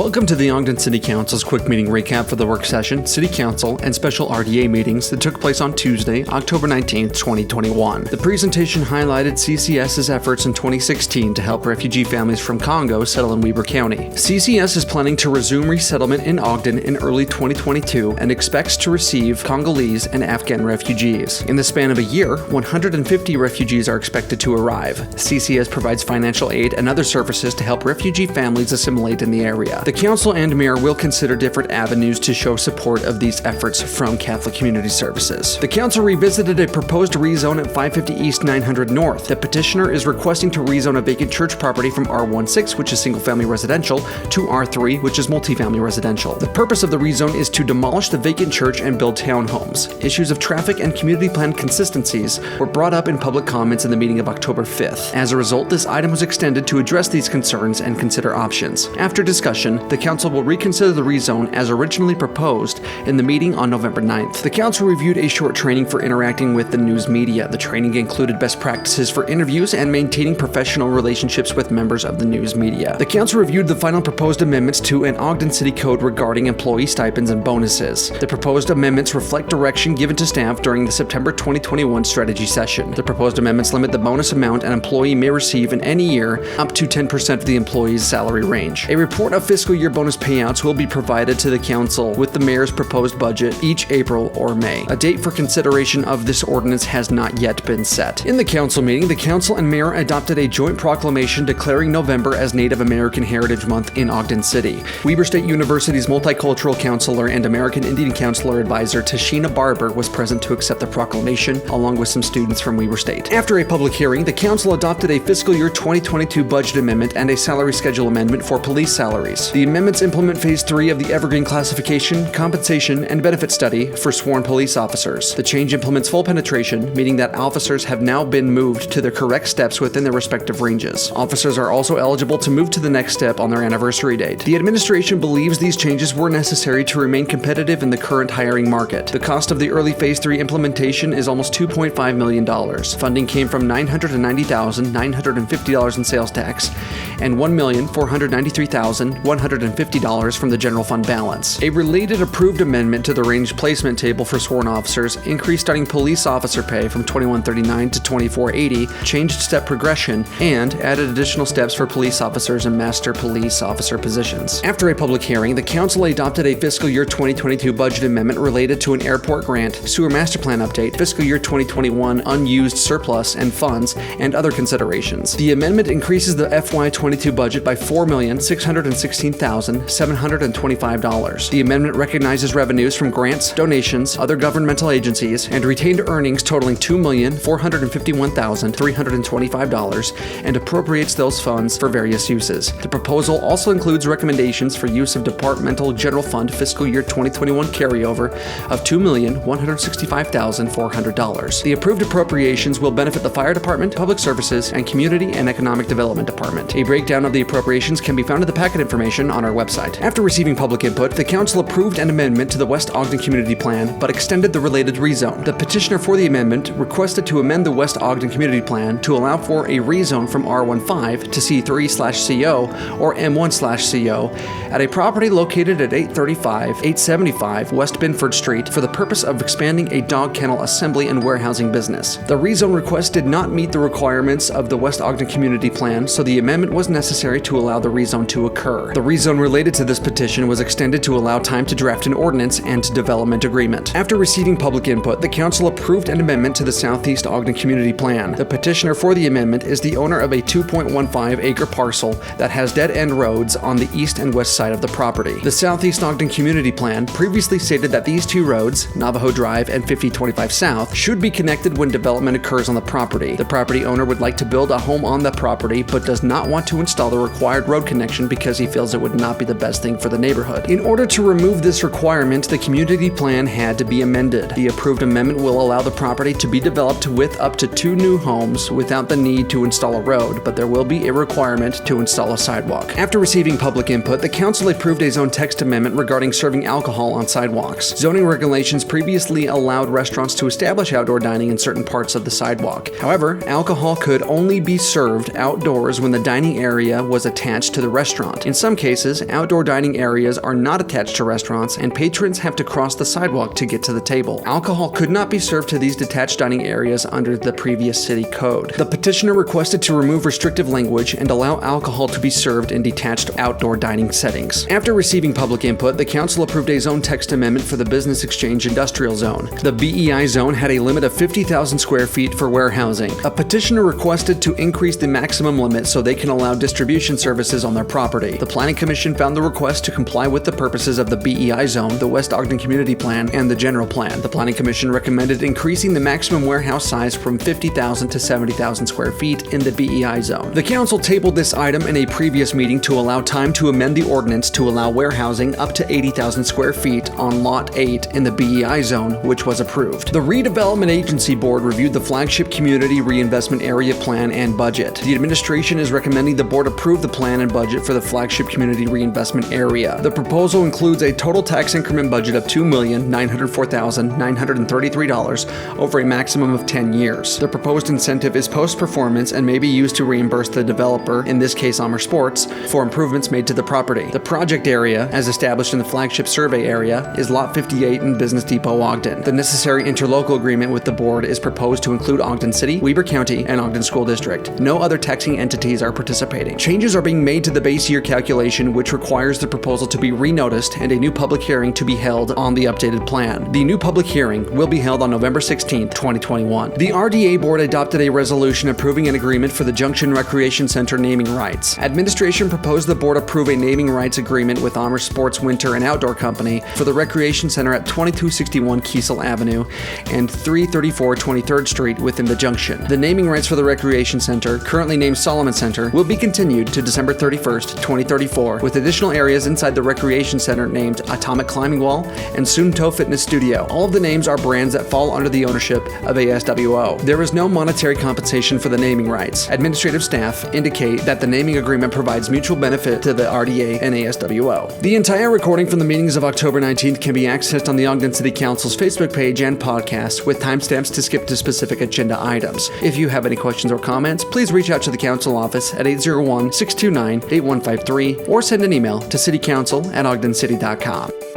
Welcome to the Ogden City Council's quick meeting recap for the work session, City Council, and special RDA meetings that took place on Tuesday, October 19, 2021. The presentation highlighted CCS's efforts in 2016 to help refugee families from Congo settle in Weber County. CCS is planning to resume resettlement in Ogden in early 2022 and expects to receive Congolese and Afghan refugees. In the span of a year, 150 refugees are expected to arrive. CCS provides financial aid and other services to help refugee families assimilate in the area. The Council and Mayor will consider different avenues to show support of these efforts from Catholic Community Services. The Council revisited a proposed rezone at 550 East 900 North. The petitioner is requesting to rezone a vacant church property from R16, which is single-family residential, to R3, which is multifamily residential. The purpose of the rezone is to demolish the vacant church and build townhomes. Issues of traffic and community plan consistencies were brought up in public comments in the meeting of October 5th. As a result, this item was extended to address these concerns and consider options. After discussion, the Council will reconsider the rezone as originally proposed in the meeting on November 9th. The Council reviewed a short training for interacting with the news media. The training included best practices for interviews and maintaining professional relationships with members of the news media. The Council reviewed the final proposed amendments to an Ogden City Code regarding employee stipends and bonuses. The proposed amendments reflect direction given to staff during the September 2021 strategy session. The proposed amendments limit the bonus amount an employee may receive in any year up to 10% of the employee's salary range. A report of fiscal year bonus payouts will be provided to the Council with the Mayor's proposed budget each April or May. A date for consideration of this ordinance has not yet been set. In the Council meeting, the Council and Mayor adopted a joint proclamation declaring November as Native American Heritage Month in Ogden City. Weber State University's multicultural counselor and American Indian counselor advisor Tashina Barber was present to accept the proclamation, along with some students from Weber State. After a public hearing, the Council adopted a fiscal year 2022 budget amendment and a salary schedule amendment for police salaries. The amendments implement Phase 3 of the Evergreen Classification, Compensation, and Benefit Study for sworn police officers. The change implements full penetration, meaning that officers have now been moved to their correct steps within their respective ranges. Officers are also eligible to move to the next step on their anniversary date. The administration believes these changes were necessary to remain competitive in the current hiring market. The cost of the early Phase 3 implementation is almost $2.5 million. Funding came from $990,950 in sales tax and $1,493,150 from the general fund balance. A related approved amendment to the range placement table for sworn officers increased starting police officer pay from $21.39 to $24.80, changed step progression, and added additional steps for police officers and master police officer positions. After a public hearing, the Council adopted a fiscal year 2022 budget amendment related to an airport grant, sewer master plan update, fiscal year 2021 unused surplus and funds, and other considerations. The amendment increases the FY22 budget by $4,616,725. The amendment recognizes revenues from grants, donations, other governmental agencies, and retained earnings totaling $2,451,325 and appropriates those funds for various uses. The proposal also includes recommendations for use of Departmental General Fund fiscal year 2021 carryover of $2,165,400. The approved appropriations will benefit the Fire Department, Public Services, and Community and Economic Development Department. A breakdown of the appropriations can be found in the packet information on our website. After receiving public input, the Council approved an amendment to the West Ogden Community Plan, but extended the related rezone. The petitioner for the amendment requested to amend the West Ogden Community Plan to allow for a rezone from R15 to C3/CO or M1/CO at a property located at 875 West Binford Street for the purpose of expanding a dog kennel assembly and warehousing business. The rezone request did not meet the requirements of the West Ogden Community Plan, so the amendment was necessary to allow the rezone to occur. The rezone related to this petition was extended to allow time to draft an ordinance and development agreement. After receiving public input, the Council approved an amendment to the Southeast Ogden Community Plan. The petitioner for the amendment is the owner of a 2.15-acre parcel that has dead-end roads on the east and west side of the property. The Southeast Ogden Community Plan previously stated that these two roads, Navajo Drive and 5025 South, should be connected when development occurs on the property. The property owner would like to build a home on the property, but does not want to install the required road connection because he feels it would not be the best thing for the neighborhood. In order to remove this requirement, the community plan had to be amended. The approved amendment will allow the property to be developed with up to 2 new homes without the need to install a road, but there will be a requirement to install a sidewalk. After receiving public input, the Council approved a zone text amendment regarding serving alcohol on sidewalks. Zoning regulations previously allowed restaurants to establish outdoor dining in certain parts of the sidewalk. However, alcohol could only be served outdoors when the dining area area was attached to the restaurant. In some cases, outdoor dining areas are not attached to restaurants, and patrons have to cross the sidewalk to get to the table. Alcohol could not be served to these detached dining areas under the previous city code. The petitioner requested to remove restrictive language and allow alcohol to be served in detached outdoor dining settings. After receiving public input, the council approved a zone text amendment for the Business Exchange Industrial Zone. The BEI zone had a limit of 50,000 square feet for warehousing. A petitioner requested to increase the maximum limit so they can allow distribution services on their property. The Planning Commission found the request to comply with the purposes of the BEI zone, the West Ogden Community Plan, and the General Plan. The Planning Commission recommended increasing the maximum warehouse size from 50,000 to 70,000 square feet in the BEI zone. The council tabled this item in a previous meeting to allow time to amend the ordinance to allow warehousing up to 80,000 square feet on Lot 8 in the BEI zone, which was approved. The Redevelopment Agency Board reviewed the Flagship Community Reinvestment Area Plan and budget. The administration is recommending the board approve the plan and budget for the Flagship Community Reinvestment Area. The proposal includes a total tax increment budget of $2,904,933 over a maximum of 10 years. The proposed incentive is post-performance and may be used to reimburse the developer, in this case Amer Sports, for improvements made to the property. The project area, as established in the Flagship Survey Area, is Lot 58 in Business Depot, Ogden. The necessary interlocal agreement with the board is proposed to include Ogden City, Weber County, and Ogden School District. No other taxing entities are participating. Changes are being made to the base year calculation, which requires the proposal to be renoticed and a new public hearing to be held on the updated plan. The new public hearing will be held on November 16, 2021. The RDA board adopted a resolution approving an agreement for the Junction Recreation Center naming rights. Administration proposed the board approve a naming rights agreement with Amer Sports Winter and Outdoor Company for the Recreation Center at 2261 Kiesel Avenue and 334 23rd Street within the Junction. The naming rights for the Recreation Center, currently named Solomon Center, will be continued to December 31st, 2034, with additional areas inside the Recreation Center named Atomic Climbing Wall and Sunto Fitness Studio. All of the names are brands that fall under the ownership of ASWO. There is no monetary compensation for the naming rights. Administrative staff indicate that the naming agreement provides mutual benefit to the RDA and ASWO. The entire recording from the meetings of October 19th can be accessed on the Ogden City Council's Facebook page and podcast, with timestamps to skip to specific agenda items. If you have any questions or comments, please reach out to the council office at 801-629-8153 or send an email to citycouncil@ogdencity.com.